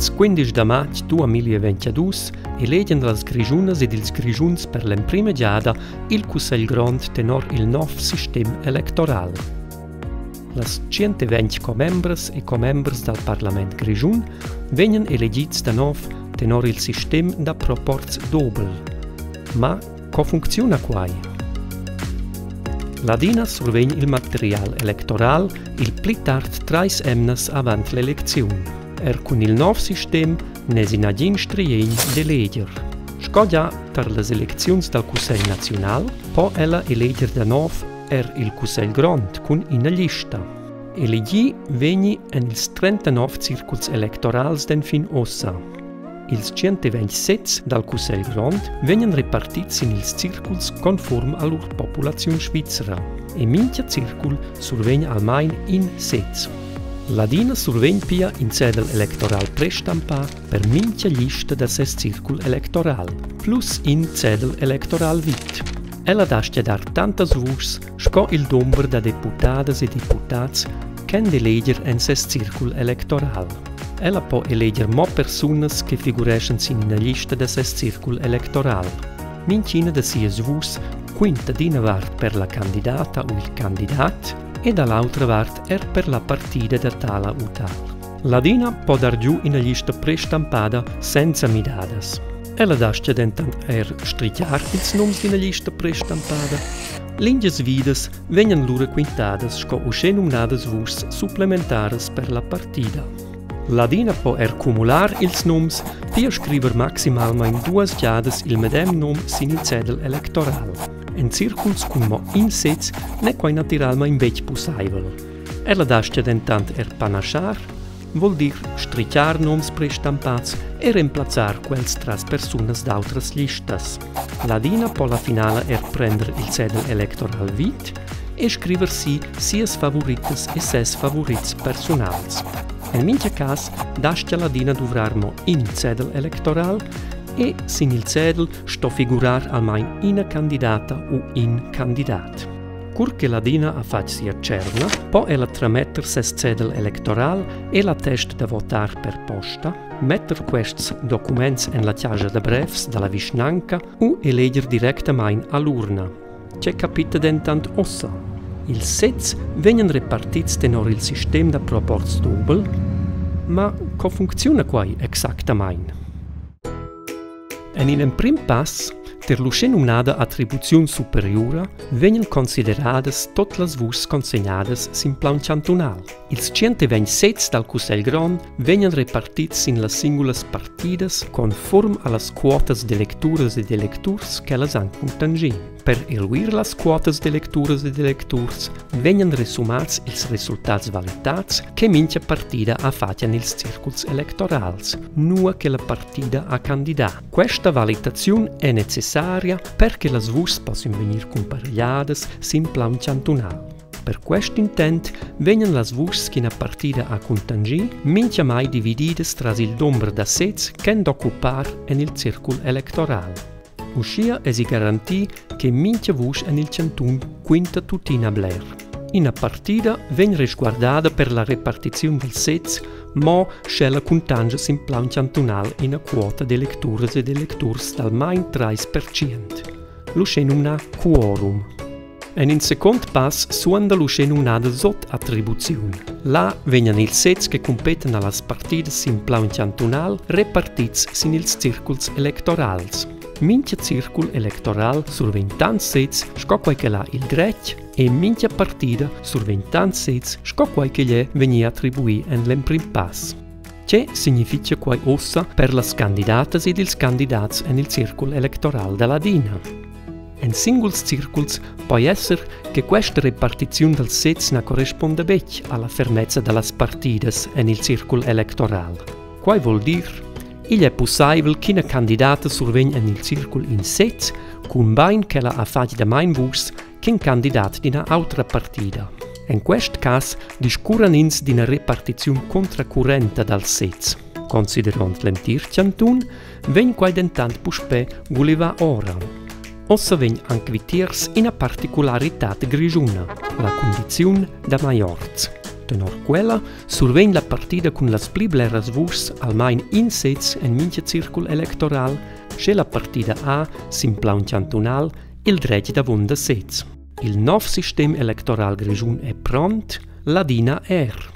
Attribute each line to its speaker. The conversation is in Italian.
Speaker 1: Ils 15 maig 2022 elegen las Grigiunas ed ils Grigiuns per l'emprima giada il Cussegl Grond tenor il nov sistem electoral. Las 120 comembres e comembres dal Parlament Grigiun venien elegits da nov tenor il sistem da proporz dobel. Ma co funziona quai? L'Adina survegn il material electoral il pli tard 3 emnas avant l'eleziun. Cun il nov sistem nes in agin striegn d'eleger. Sco già per las elecziuns dal Cussegl Naziunal po ella eleger da nov il Cussegl Grond cun ina lista. Elegi vegni en ils 39 circuls electorals den fin ossa. Ils 120 sets dal Cussegl Grond vegnan repartits in ils circuls conform a lur populaziun svizzera e mincha circul survegna almain in sets. L'Adina survegn pia in cedel electoral prestampa per mincha lista da ses circul electoral, plus in cedel electoral vit. Ella dastia dar tantas vurs sco il domber da deputadas e deputats ken d'eleger en ses circul electoral. Ella po eleger mo personas che figureschen sin in lista da ses circul electoral. Minchina da sies vurs quinta d'ina vart per la candidata o il candidat e dall'altra vart per la partida da tala u tal. L'Adina po dar giù in lista prestampada senza midadas. Ella dastia dentant strichiar ils noms d'ina lista prestampada. Lingias vidas vegnan lura quintadas sco usce numnadas vurs supplementaras per la partida. L'Adina po cumular ils noms pia scriver maximalmein 2 giadas il medem nom sin il cedel electoral. En circuls cum mo in sets ne quai naturalmein vec pussaivel. Ella dastia dentant panaschar, vol dir strichiar noms prestampats e reemplazar quels tras personas d'autras listas. L'Adina po la finala prender il cedel electoral vit e scriver sias favoritas e ses favorits personals. En mincha cas dastia l'Adina duvrar mo in cedel electoral e sin il cedel sto figurar almain ina candidata o in candidat. Cur che l'Adina a fac sia cerna, po ella trametter ses cedel electoral e la test da votar per posta, metter quests documents en la chiaja de brefs dalla vischnanca o eleger directamain all'urna. C'è capita dentant ossa. Ils sets vegnan repartits tenor il sistem da proporz dobel, ma co funziona quai exactamain? En in prim pass, ter l'usce numnada attribuziun superiora, vegnan consideradas tot las vurs consegnadas sin plan cantonal. Ils 120 sets dal Cussegl Grond vegnan repartits in las singulas partidas conform a las quotas de lecturas e de lecturs che las han contangin. Per eluir las quotas de lecturas e de lecturs vegnan resumats ils resultats valitats che mincha partida ha fattian ils circuls electorals, nua che la partida ha candidat. Questa valitaziun è necessaria perché las vurs possin venir comparegliadas sin plan cantonal. Per quest intent vegnan las vurs che na partida ha contangì mincha mai divididas tras il dombre da sets qu'en d'occupar en il circul electoral. Uscia si garantì che mincha vus en il cantun quinta tutina bler. Ina partida ven resguardada per la repartizione del sets, mo scella contangia sin plan cantonal ina quota de lecturas e de lecturs d'almain 3%. L'usce numna quorum. En in second pass suanda l'usce numnada sot attribuziun. Là vegnan ils sets che competen allas partidas sin plan cantonal repartits sin ils circuls electorals. Mincha circul electoral survegn tants sets sco quai che l'ha il dretg e mincha partida survegn tants sets sco quai che gli vegni attribuì en l'emprim pass. Che significa quai ossa per las candidatas ed ils candidats en il circul electoral dall'Adina. En singuls circuls può esser che questa repartizione del sets na corrisponda bec alla fermezza dallas partidas en il circul electoral. Quai vol dir il è possibile che una candidata survegna en il circul in sets cun bain che la ha fatto da main vus che un candidat di una altra partida. In quest cas discurran ins di una repartizione contracurrenta dal sets. Considerant l'entir cantun, vegn quai dentant puspè guleva ora. Ossa vegn anquitiers in a particularità grigiuna, la condizione da maiorz. Tenor quella, survegn la partida con las pli bleras vurs almain in sez en mincha circul electoral, sche la partida A simplaun cantonal il dretg davon da sez. Il nov sistem electoral grigiun è pront, la dina er.